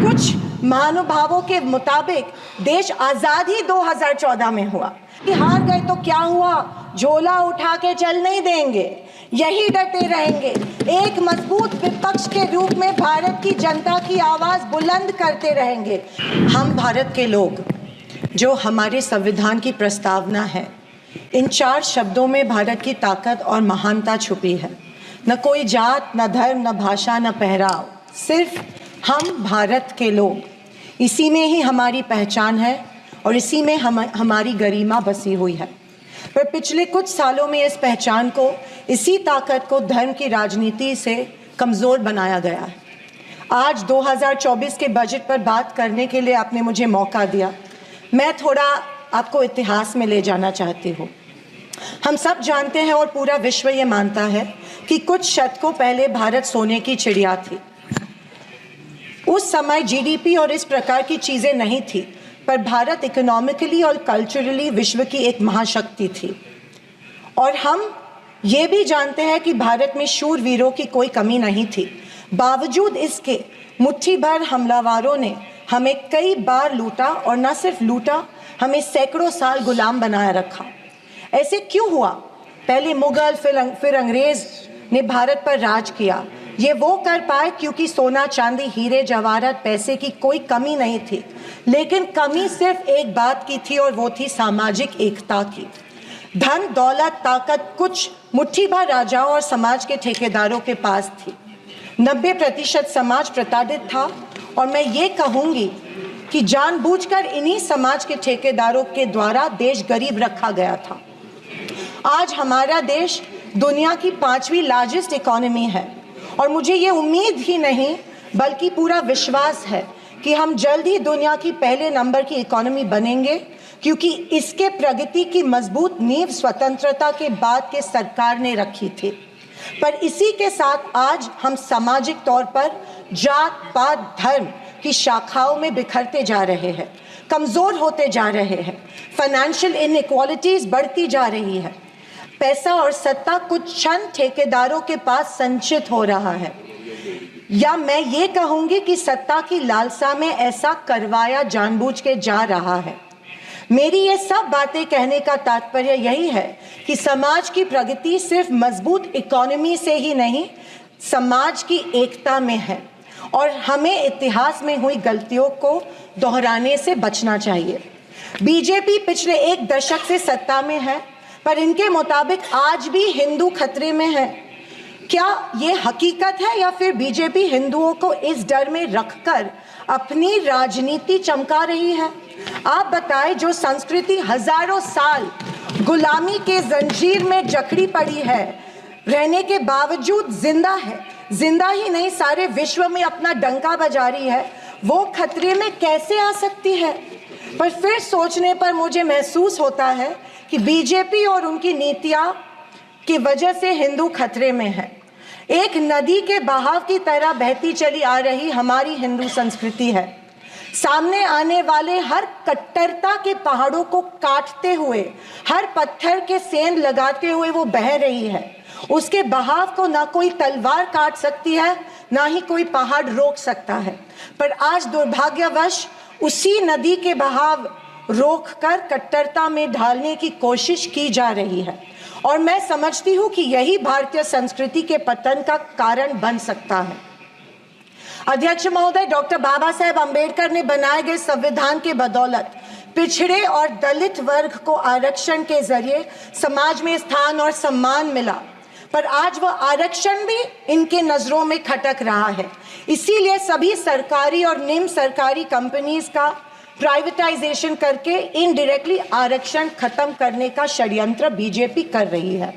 कुछ महानुभावों के मुताबिक देश आज़ाद ही 2014 में हुआ कि हार गए तो क्या हुआ, झोला उठा के चल नहीं देंगे, यही डटे रहेंगे। एक मजबूत विपक्ष के रूप में भारत की जनता की आवाज़ बुलंद करते रहेंगे। हम भारत के लोग, जो हमारे संविधान की प्रस्तावना है, इन 4 शब्दों में भारत की ताकत और महानता छुपी है। न कोई जात, न धर्म, न भाषा, न पहराव, सिर्फ हम भारत के लोग। इसी में ही हमारी पहचान है और इसी में हमारी गरिमा बसी हुई है। पर पिछले कुछ सालों में इस पहचान को, इसी ताकत को धर्म की राजनीति से कमज़ोर बनाया गया है। आज 2024 के बजट पर बात करने के लिए आपने मुझे मौका दिया। मैं थोड़ा आपको इतिहास में ले जाना चाहती हूँ। हम सब जानते हैं और पूरा विश्व ये मानता है कि कुछ शतकों पहले भारत सोने की चिड़िया थी। उस समय जीडीपी और इस प्रकार की चीज़ें नहीं थी, पर भारत इकोनॉमिकली और कल्चरली विश्व की एक महाशक्ति थी। और हम ये भी जानते हैं कि भारत में शूरवीरों की कोई कमी नहीं थी। बावजूद इसके मुट्ठी भर हमलावरों ने हमें कई बार लूटा, और न सिर्फ लूटा, हमें सैकड़ों साल गुलाम बनाए रखा। ऐसे क्यों हुआ? पहले मुगल, फिर अंग्रेज ने भारत पर राज किया। ये वो कर पाए क्योंकि सोना, चांदी, हीरे जवाहरात, पैसे की कोई कमी नहीं थी। लेकिन कमी सिर्फ एक बात की थी, और वो थी सामाजिक एकता की। धन, दौलत, ताकत कुछ मुट्ठी भर राजाओं और समाज के ठेकेदारों के पास थी। 90% समाज प्रताड़ित था, और मैं ये कहूँगी कि जानबूझकर इन्हीं समाज के ठेकेदारों के द्वारा देश गरीब रखा गया था। आज हमारा देश दुनिया की 5वीं लार्जेस्ट इकोनॉमी है, और मुझे ये उम्मीद ही नहीं बल्कि पूरा विश्वास है कि हम जल्द ही दुनिया की पहले नंबर की इकोनॉमी बनेंगे, क्योंकि इसके प्रगति की मजबूत नींव स्वतंत्रता के बाद के सरकार ने रखी थी। पर इसी के साथ आज हम सामाजिक तौर पर जात, पात, धर्म की शाखाओं में बिखरते जा रहे हैं, कमज़ोर होते जा रहे हैं। फाइनेंशियल इनइक्वालिटीज़ बढ़ती जा रही है। पैसा और सत्ता कुछ चंद ठेकेदारों के पास संचित हो रहा है, या मैं ये कहूँगी कि सत्ता की लालसा में ऐसा करवाया जानबूझ के जा रहा है। मेरी ये सब बातें कहने का तात्पर्य यही है कि समाज की प्रगति सिर्फ मजबूत इकोनॉमी से ही नहीं, समाज की एकता में है, और हमें इतिहास में हुई गलतियों को दोहराने से बचना चाहिए। बीजेपी पिछले 1 दशक से सत्ता में है, पर इनके मुताबिक आज भी हिंदू खतरे में है। क्या ये हकीकत है, या फिर बीजेपी हिंदुओं को इस डर में रखकर अपनी राजनीति चमका रही है? आप बताएं, जो संस्कृति हजारों साल गुलामी के जंजीर में जकड़ी पड़ी है, रहने के बावजूद जिंदा है, जिंदा ही नहीं सारे विश्व में अपना डंका बजा रही है, वो खतरे में कैसे आ सकती है? पर फिर सोचने पर मुझे महसूस होता है कि बीजेपी और उनकी नीतियां की वजह से हिंदू खतरे में है। एक नदी के बहाव की तरह बहती चली आ रही हमारी हिंदू संस्कृति है। सामने आने वाले हर कट्टरता के पहाड़ों को काटते हुए, हर पत्थर के सेंध लगाते हुए वो बह रही है। उसके बहाव को ना कोई तलवार काट सकती है, ना ही कोई पहाड़ रोक सकता है। पर आज दुर्भाग्यवश उसी नदी के बहाव रोककर कट्टरता में ढालने की कोशिश की जा रही है, और मैं समझती हूँ कि यही भारतीय संस्कृति के पतन का कारण बन सकता है। अध्यक्ष महोदय, डॉक्टर बाबा साहेब अम्बेडकर ने बनाए गए संविधान के बदौलत पिछड़े और दलित वर्ग को आरक्षण के जरिए समाज में स्थान और सम्मान मिला, पर आज वह आरक्षण भी इनके नजरों में खटक रहा है। इसीलिए सभी सरकारी और निम्न सरकारी कंपनीज का प्राइवेटाइजेशन करके इनडायरेक्टली आरक्षण खत्म करने का षड्यंत्र बीजेपी कर रही है।